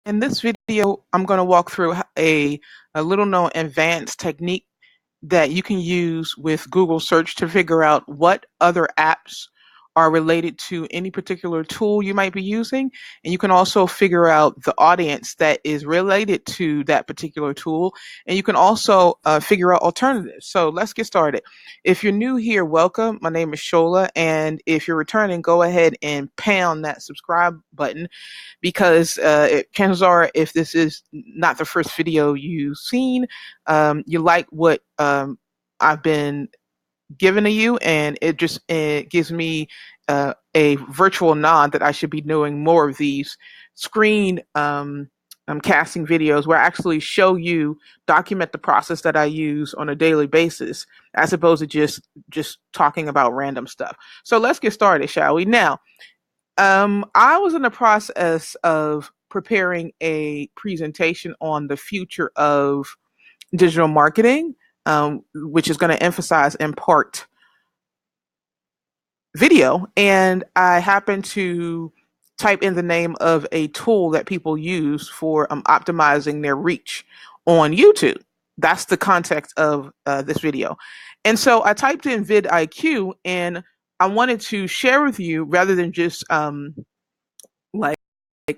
In this video, I'm going to walk through a little known advanced technique that you can use with Google search to figure out what other apps are related to any particular tool you might be using. And you can also figure out the audience that is related to that particular tool. And you can also figure out alternatives. So let's get started. If you're new here, welcome. My name is Shola. And if you're returning, go ahead and pound that subscribe button because chances are, if this is not the first video you've seen, you like what I've been given to you, and it gives me a virtual nod that I should be doing more of these screen casting videos where I actually show you, document the process that I use on a daily basis, as opposed to just talking about random stuff. So let's get started, shall we? Now, I was in the process of preparing a presentation on the future of digital marketing, which is going to emphasize in part video. And I happened to type in the name of a tool that people use for optimizing their reach on YouTube. That's the context of this video. And so I typed in VidIQ, and I wanted to share with you rather than just like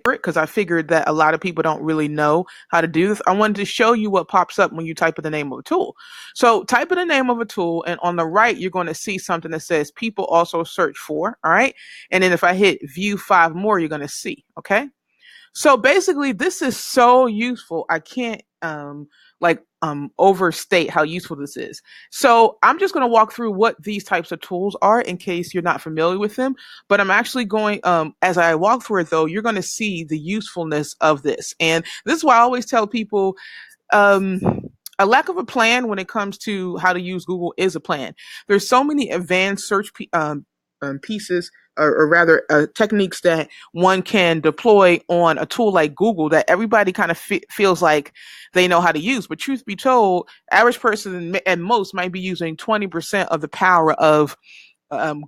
because I figured that a lot of people don't really know how to do this. I wanted to show you what pops up when you type in the name of a tool. So type in the name of a tool, and on the right, you're going to see something that says people also search for. All right. And then if I hit view 5 more, you're going to see. Okay. So basically, this is so useful. I can't overstate how useful this is. So I'm just going to walk through what these types of tools are in case you're not familiar with them. But I'm actually going, as I walk through it though, you're going to see the usefulness of this. And this is why I always tell people, um, a lack of a plan when it comes to how to use Google is a plan. There's so many advanced pieces, or rather techniques that one can deploy on a tool like Google that everybody kind of feels like they know how to use. But truth be told, average person at most might be using 20% of the power of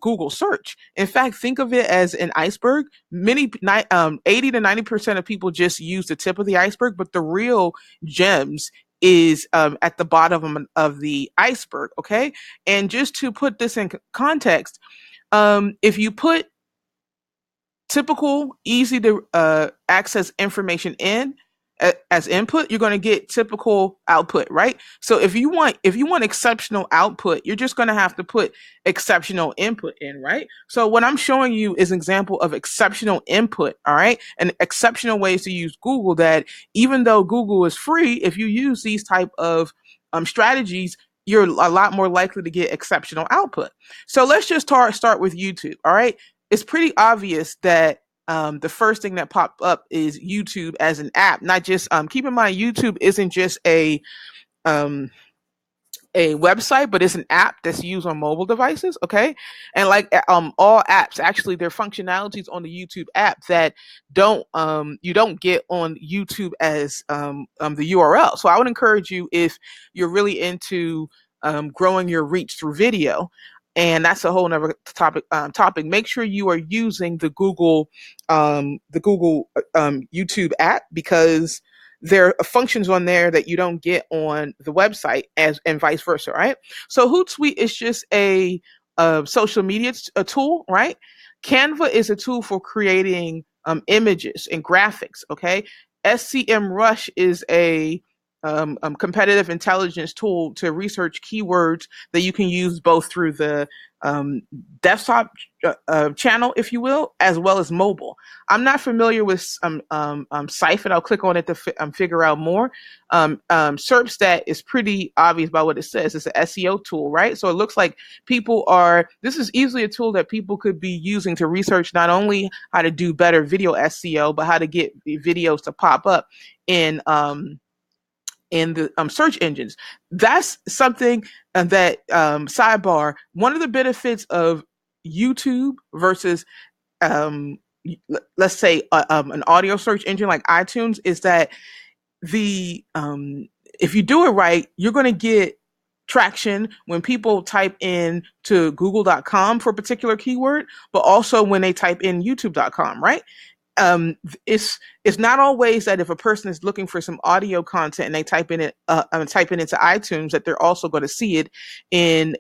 Google search. In fact, think of it as an iceberg. 80 to 90% of people just use the tip of the iceberg, but the real gems is at the bottom of the iceberg. Okay. And just to put this in context, if you put typical, easy to access information in as input, you're going to get typical output, right? So if you want exceptional output, you're just going to have to put exceptional input in, right? So what I'm showing you is an example of exceptional input, all right, and exceptional ways to use Google. That even though Google is free, if you use these type of strategies, you're a lot more likely to get exceptional output. So let's just start with YouTube, all right? It's pretty obvious that the first thing that popped up is YouTube as an app. Not just keep in mind, YouTube isn't just um, a website, but it's an app that's used on mobile devices. Okay, and like all apps, actually, there are functionalities on the YouTube app that don't you don't get on YouTube as the URL. So I would encourage you, if you're really into growing your reach through video, and that's a whole nother topic. Make sure you are using the Google YouTube app, because there are functions on there that you don't get on the website, as and vice versa, right? So Hootsuite is just a social media tool, right? Canva is a tool for creating images and graphics, okay? SCM Rush is a competitive intelligence tool to research keywords that you can use both through the um, desktop channel, if you will, as well as mobile. I'm not familiar with Siphon. I'll click on it to figure out more. SERPstat is pretty obvious by what it says. It's an SEO tool, right? So it looks like this is easily a tool that people could be using to research not only how to do better video SEO, but how to get videos to pop up in the search engines. That's something that sidebar. One of the benefits of YouTube versus um, let's say an audio search engine like iTunes is that the if you do it right, you're going to get traction when people type in to google.com for a particular keyword, but also when they type in youtube.com, right? um, it's not always that if a person is looking for some audio content and they type it into iTunes, that they're also going to see it in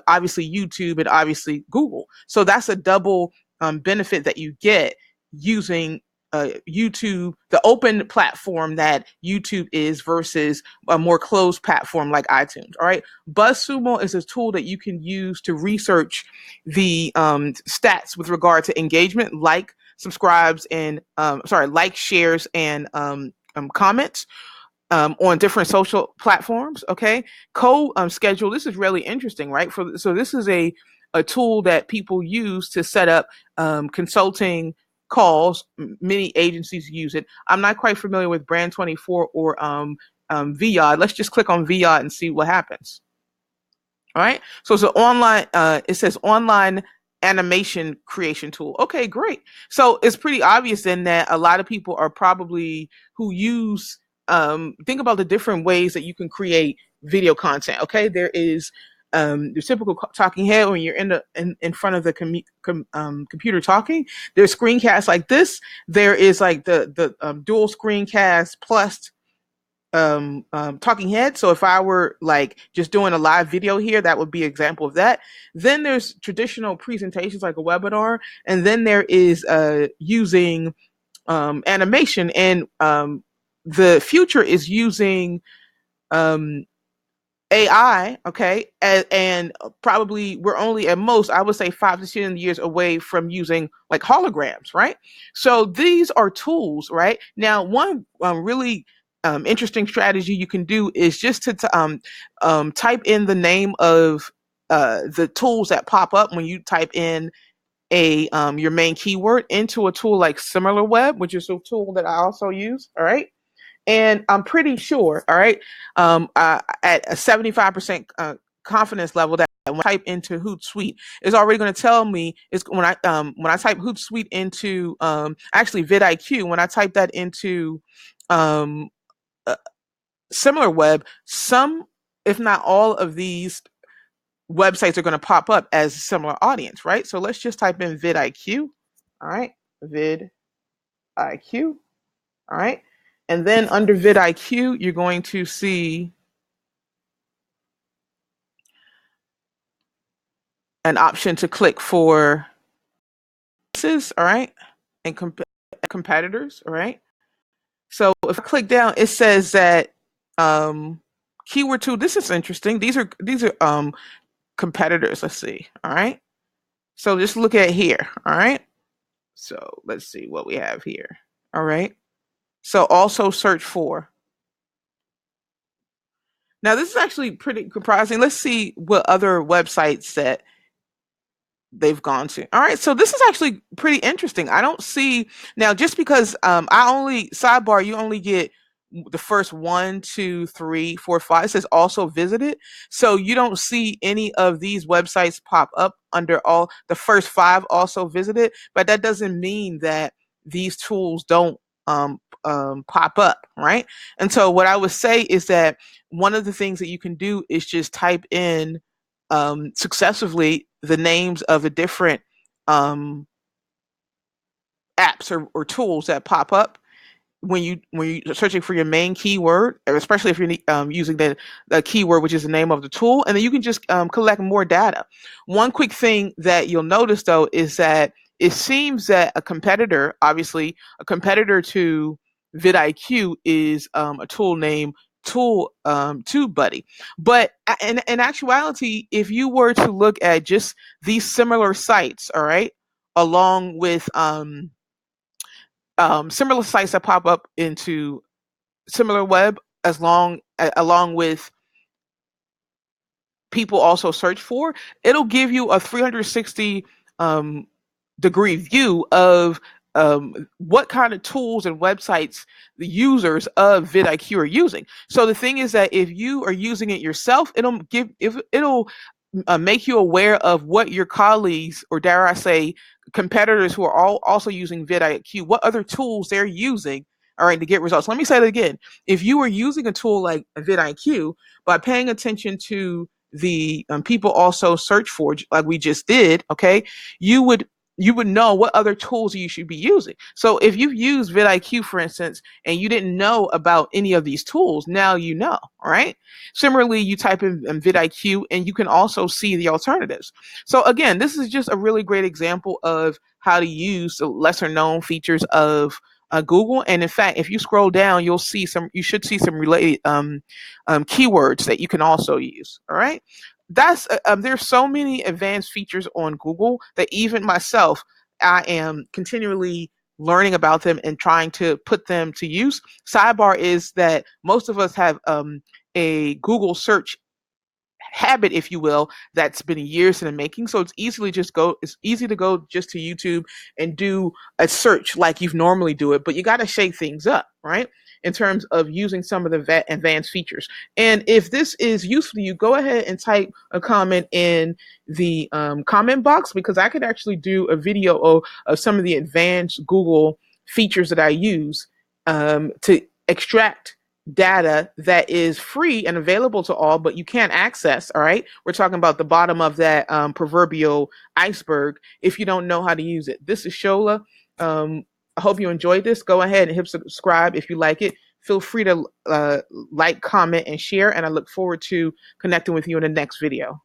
obviously YouTube and obviously Google. So that's a double benefit that you get using YouTube, the open platform that YouTube is versus a more closed platform like iTunes. All right. Buzzsumo is a tool that you can use to research the stats with regard to engagement, like subscribes and like shares and comments on different social platforms. Okay, schedule. This is really interesting, right? So this is a tool that people use to set up consulting calls. Many agencies use it. I'm not quite familiar with Brand 24 or VIOD. Let's just click on VIOD and see what happens. All right. So it's an online, it says online animation creation tool. Okay, great. So it's pretty obvious then that a lot of people are probably who use, think about the different ways that you can create video content. Okay. There is, the typical talking head when you're in front of the computer talking. There's screencasts like this. There is like the dual screencast plus talking head. So if I were like just doing a live video here, that would be an example of that. Then there's traditional presentations like a webinar, and then there is using animation, and the future is using um, AI, okay, and probably we're only at most, I would say, 5 to 10 years away from using like holograms, right? So these are tools, right? Now, one really interesting strategy you can do is just to type in the name of the tools that pop up when you type in a your main keyword into a tool like SimilarWeb, which is a tool that I also use. All right. And I'm pretty sure, all right, at a 75% confidence level that when I type into Hootsuite, it's already going to tell me is when I type Hootsuite into actually VidIQ, when I type that into um, uh, SimilarWeb, some, if not all of these websites are going to pop up as a similar audience, right? So let's just type in VidIQ, all right, VidIQ. All right. And then under vidIQ, you're going to see an option to click for this, all right, and competitors, all right. So if I click down, it says that keyword tool. This is interesting. These are competitors. Let's see. All right. So just look at here. All right. So let's see what we have here. All right. So also search for. Now this is actually pretty surprising. Let's see what other websites that they've gone to. All right, so this is actually pretty interesting. I don't see now, just because I only sidebar, you only get the first 1, 2, 3, 4, 5. It says also visited, so you don't see any of these websites pop up under all the first 5 also visited. But that doesn't mean that these tools don't pop up, right? And so what I would say is that one of the things that you can do is just type in successively the names of the different um, apps or tools that pop up when you're searching for your main keyword, especially if you're using the keyword which is the name of the tool, and then you can just collect more data. One quick thing that you'll notice though is that it seems that obviously a competitor to vidIQ, is a tool named TubeBuddy. But in actuality, if you were to look at just these similar sites, all right, along with similar sites that pop up into SimilarWeb, along with people also search for, it'll give you a 360 um, degree view of what kind of tools and websites the users of vidIQ are using. So the thing is that if you are using it yourself, it'll make you aware of what your colleagues, or dare I say, competitors who are all also using vidIQ, what other tools they're using, all right, to get results. Let me say that again. If you were using a tool like vidIQ, by paying attention to the people also search for, like we just did, okay, you would you would know what other tools you should be using. So if you've used vidIQ, for instance, and you didn't know about any of these tools, now you know, right? Similarly, you type in vidIQ and you can also see the alternatives. So again, this is just a really great example of how to use the lesser known features of Google. And in fact, if you scroll down, you should see some related keywords that you can also use. All right. There's so many advanced features on Google that even myself, I am continually learning about them and trying to put them to use. Sidebar is that most of us have a Google search habit, if you will, that's been years in the making. So it's easy to go just to YouTube and do a search like you've normally do it, but you got to shake things up, right? In terms of using some of the advanced features. And if this is useful to you, go ahead and type a comment in the comment box, because I could actually do a video of some of the advanced Google features that I use to extract data that is free and available to all, but you can't access. All right. We're talking about the bottom of that proverbial iceberg if you don't know how to use it. This is Shola. I hope you enjoyed this. Go ahead and hit subscribe if you like it. Feel free to like, comment, and share. And I look forward to connecting with you in the next video.